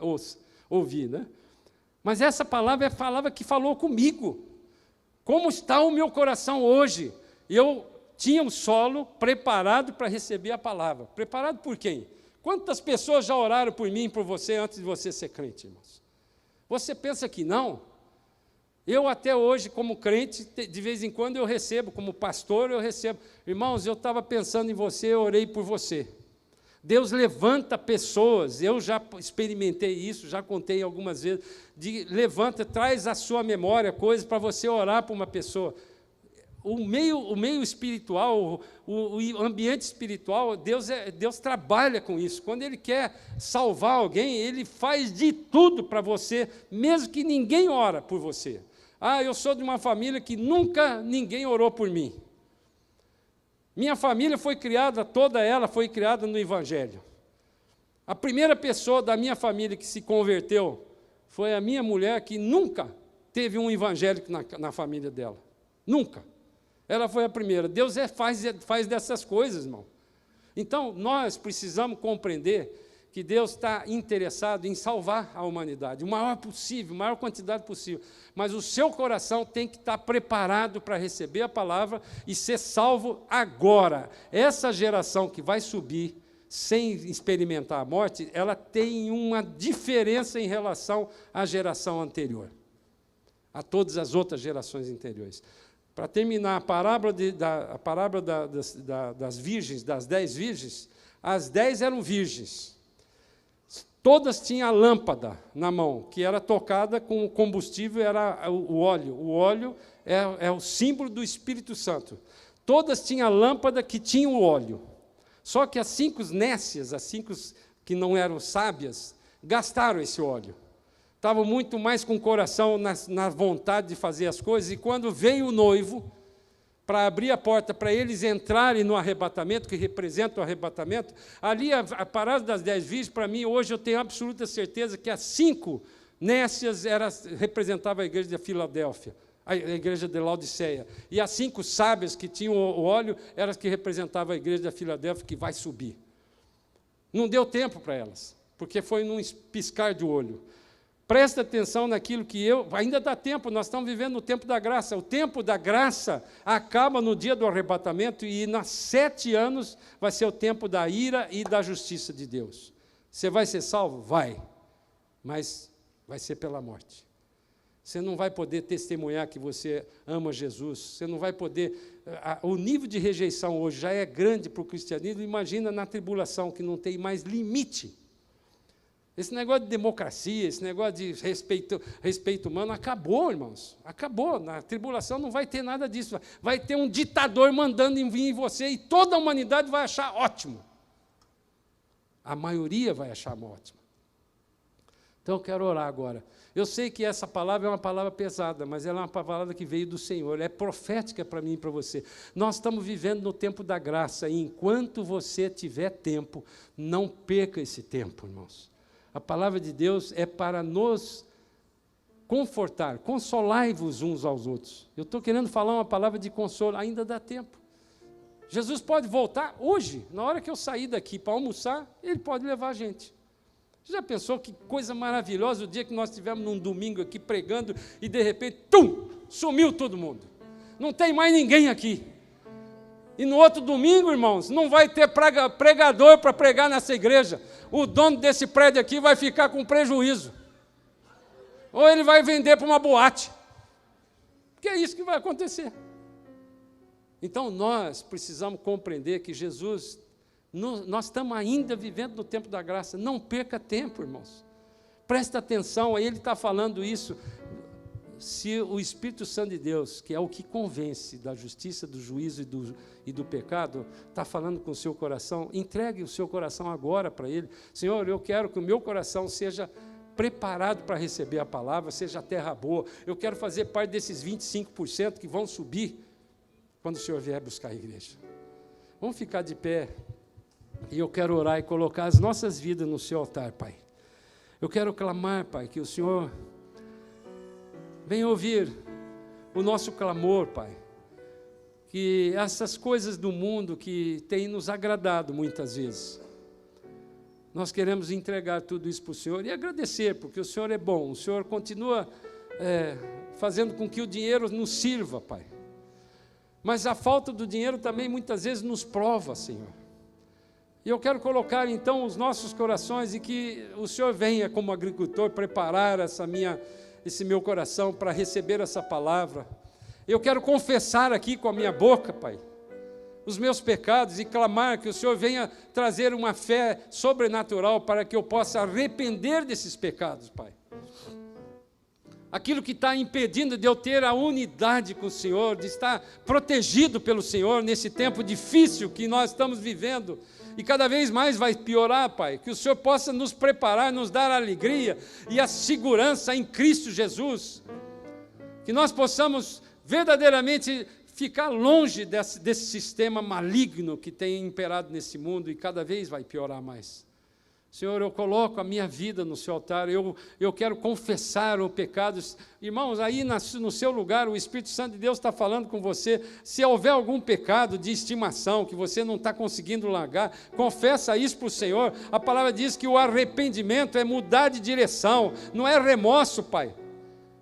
ouvir, né? Mas essa palavra é a palavra que falou comigo. Como está o meu coração hoje? Eu tinha um solo preparado para receber a palavra. Preparado por quem? Quantas pessoas já oraram por mim e por você antes de você ser crente, irmãos? Você pensa que não? Eu até hoje, como crente, de vez em quando eu recebo, como pastor eu recebo. Irmãos, eu estava pensando em você, eu orei por você. Deus levanta pessoas, eu já experimentei isso, já contei algumas vezes, levanta, traz à sua memória coisas para você orar por uma pessoa. O meio espiritual, o ambiente espiritual, Deus trabalha com isso. Quando Ele quer salvar alguém, Ele faz de tudo para você, mesmo que ninguém ora por você. Eu sou de uma família que nunca ninguém orou por mim. Minha família foi criada, toda ela foi criada no Evangelho. A primeira pessoa da minha família que se converteu foi a minha mulher, que nunca teve um evangélico na família dela. Nunca. Ela foi a primeira. Deus faz dessas coisas, irmão. Então, nós precisamos compreender que Deus está interessado em salvar a humanidade, o maior possível, a maior quantidade possível. Mas o seu coração tem que estar preparado para receber a palavra e ser salvo agora. Essa geração que vai subir sem experimentar a morte, ela tem uma diferença em relação à geração anterior, a todas as outras gerações anteriores. Para terminar, a parábola das virgens, das 10 virgens, as 10 eram virgens. Todas tinham a lâmpada na mão, que era tocada com o combustível, era o óleo. O óleo é o símbolo do Espírito Santo. Todas tinham a lâmpada que tinha o óleo. Só que as 5 nécias, as 5 que não eram sábias, gastaram esse óleo. Estavam muito mais com o coração na vontade de fazer as coisas, e quando veio o noivo, para abrir a porta para eles entrarem no arrebatamento, que representa o arrebatamento, ali a parada das 10 virgens, para mim, hoje eu tenho absoluta certeza que as 5 nécias representavam a igreja de Filadélfia, a igreja de Laodiceia, e as 5 sábias que tinham o óleo, eram as que representavam a igreja de Filadélfia, que vai subir. Não deu tempo para elas, porque foi num piscar de olho. Presta atenção naquilo que ainda dá tempo, nós estamos vivendo no tempo da graça. O tempo da graça acaba no dia do arrebatamento e, nas 7 anos, vai ser o tempo da ira e da justiça de Deus. Você vai ser salvo? Vai. Mas vai ser pela morte. Você não vai poder testemunhar que você ama Jesus. Você não vai poder... O nível de rejeição hoje já é grande para o cristianismo. Imagina na tribulação, que não tem mais limite. Esse negócio de democracia, esse negócio de respeito humano, acabou, irmãos. Acabou. Na tribulação não vai ter nada disso. Vai ter um ditador mandando vir em você e toda a humanidade vai achar ótimo. A maioria vai achar ótimo. Então, eu quero orar agora. Eu sei que essa palavra é uma palavra pesada, mas ela é uma palavra que veio do Senhor. É profética para mim e para você. Nós estamos vivendo no tempo da graça, e enquanto você tiver tempo, não perca esse tempo, irmãos. A palavra de Deus é para nos confortar, consolai-vos uns aos outros. Eu estou querendo falar uma palavra de consolo, ainda dá tempo. Jesus pode voltar hoje, na hora que eu sair daqui para almoçar, Ele pode levar a gente. Você já pensou que coisa maravilhosa o dia que nós estivemos num domingo aqui pregando e de repente, sumiu todo mundo. Não tem mais ninguém aqui. E no outro domingo, irmãos, não vai ter pregador para pregar nessa igreja. O dono desse prédio aqui vai ficar com prejuízo. Ou ele vai vender para uma boate. Porque é isso que vai acontecer. Então, nós precisamos compreender que Jesus, nós estamos ainda vivendo no tempo da graça. Não perca tempo, irmãos. Presta atenção, aí ele está falando isso. Se o Espírito Santo de Deus, que é o que convence da justiça, do juízo e do pecado, está falando com o seu coração, entregue o seu coração agora para Ele. Senhor, eu quero que o meu coração seja preparado para receber a palavra, seja terra boa. Eu quero fazer parte desses 25% que vão subir quando o Senhor vier buscar a igreja. Vamos ficar de pé e eu quero orar e colocar as nossas vidas no seu altar, Pai. Eu quero clamar, Pai, que o Senhor venha ouvir o nosso clamor, Pai. Que essas coisas do mundo que têm nos agradado muitas vezes, nós queremos entregar tudo isso para o Senhor e agradecer, porque o Senhor é bom, o Senhor continua fazendo com que o dinheiro nos sirva, Pai. Mas a falta do dinheiro também muitas vezes nos prova, Senhor. E eu quero colocar então os nossos corações e que o Senhor venha como agricultor preparar esse meu coração para receber essa palavra. Eu quero confessar aqui com a minha boca, Pai, os meus pecados e clamar que o Senhor venha trazer uma fé sobrenatural para que eu possa arrepender desses pecados, Pai. Aquilo que está impedindo de eu ter a unidade com o Senhor, de estar protegido pelo Senhor nesse tempo difícil que nós estamos vivendo, e cada vez mais vai piorar, Pai, que o Senhor possa nos preparar, nos dar a alegria e a segurança em Cristo Jesus, que nós possamos verdadeiramente ficar longe desse sistema maligno que tem imperado nesse mundo e cada vez vai piorar mais. Senhor, eu coloco a minha vida no seu altar, eu quero confessar o pecado. Irmãos, aí no seu lugar, o Espírito Santo de Deus está falando com você. Se houver algum pecado de estimação que você não está conseguindo largar, confessa isso para o Senhor. A palavra diz que o arrependimento é mudar de direção, não é remorso, Pai.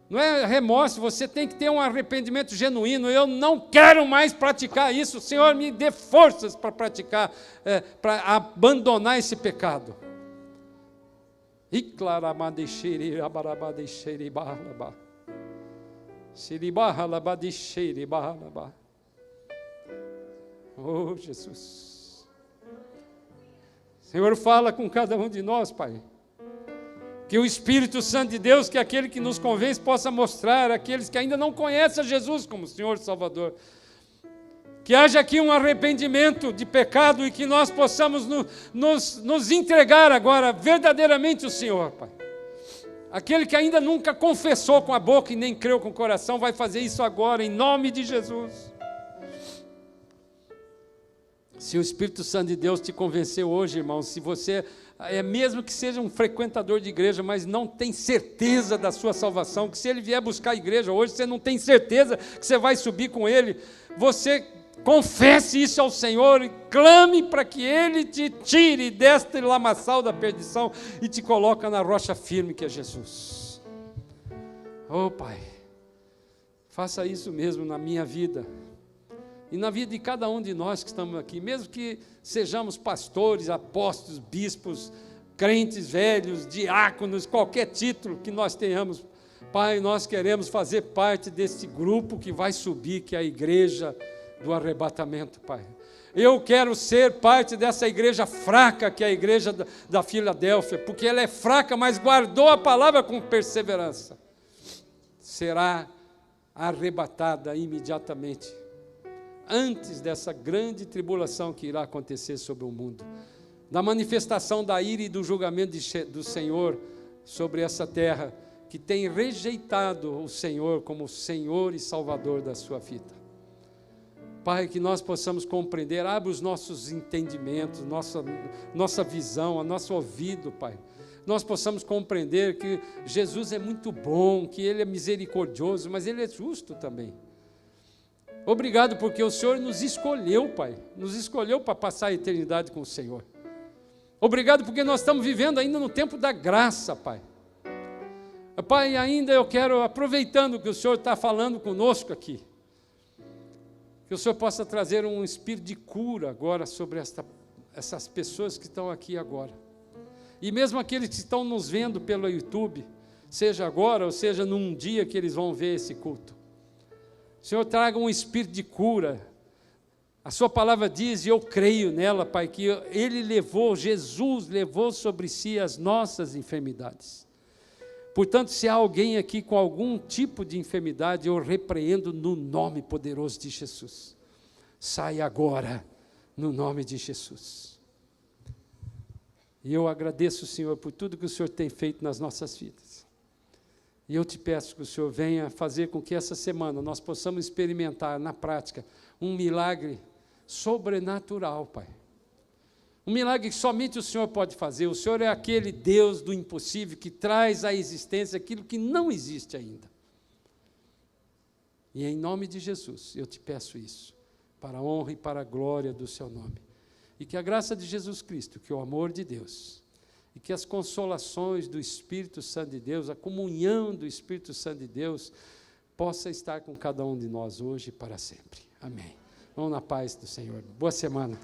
Não é remorso, você tem que ter um arrependimento genuíno. Eu não quero mais praticar isso. Senhor, me dê forças para praticar, para abandonar esse pecado. Oh, Jesus. Senhor, fala com cada um de nós, Pai. Que o Espírito Santo de Deus, que é aquele que nos convence, possa mostrar àqueles que ainda não conhecem a Jesus como Senhor e Salvador. Que haja aqui um arrependimento de pecado e que nós possamos nos entregar agora verdadeiramente ao Senhor, Pai. Aquele que ainda nunca confessou com a boca e nem creu com o coração, vai fazer isso agora, em nome de Jesus. Se o Espírito Santo de Deus te convenceu hoje, irmão, se você, mesmo que seja um frequentador de igreja, mas não tem certeza da sua salvação, que se ele vier buscar a igreja hoje, você não tem certeza que você vai subir com ele, você confesse isso ao Senhor e clame para que Ele te tire deste lamaçal da perdição e te coloque na rocha firme que é Jesus. Oh, Pai, faça isso mesmo na minha vida e na vida de cada um de nós que estamos aqui, mesmo que sejamos pastores, apóstolos, bispos, crentes velhos, diáconos, qualquer título que nós tenhamos. Pai, nós queremos fazer parte desse grupo que vai subir, que é a igreja do arrebatamento, Pai. Eu quero ser parte dessa igreja fraca, que é a igreja da Filadélfia, porque ela é fraca, mas guardou a palavra com perseverança. Será arrebatada imediatamente, antes dessa grande tribulação que irá acontecer sobre o mundo, da manifestação da ira e do julgamento do Senhor sobre essa terra, que tem rejeitado o Senhor como Senhor e Salvador da sua vida. Pai, que nós possamos compreender, abre os nossos entendimentos, nossa visão, o nosso ouvido, Pai. Nós possamos compreender que Jesus é muito bom, que Ele é misericordioso, mas Ele é justo também. Obrigado porque o Senhor nos escolheu, Pai, nos escolheu para passar a eternidade com o Senhor. Obrigado porque nós estamos vivendo ainda no tempo da graça, Pai. Pai, ainda eu quero, aproveitando que o Senhor está falando conosco aqui, que o Senhor possa trazer um espírito de cura agora sobre essas pessoas que estão aqui agora. E mesmo aqueles que estão nos vendo pelo YouTube, seja agora ou seja num dia que eles vão ver esse culto. O Senhor traga um espírito de cura. A sua palavra diz, e eu creio nela, Pai, que Jesus levou sobre si as nossas enfermidades. Portanto, se há alguém aqui com algum tipo de enfermidade, eu repreendo no nome poderoso de Jesus. Sai agora, no nome de Jesus. E eu agradeço, Senhor, por tudo que o Senhor tem feito nas nossas vidas. E eu te peço que o Senhor venha fazer com que essa semana nós possamos experimentar na prática um milagre sobrenatural, Pai. Um milagre que somente o Senhor pode fazer. O Senhor é aquele Deus do impossível que traz à existência aquilo que não existe ainda. E em nome de Jesus, eu te peço isso, para a honra e para a glória do seu nome. E que a graça de Jesus Cristo, que o amor de Deus, e que as consolações do Espírito Santo de Deus, a comunhão do Espírito Santo de Deus, possa estar com cada um de nós hoje e para sempre. Amém. Vamos na paz do Senhor. Boa semana.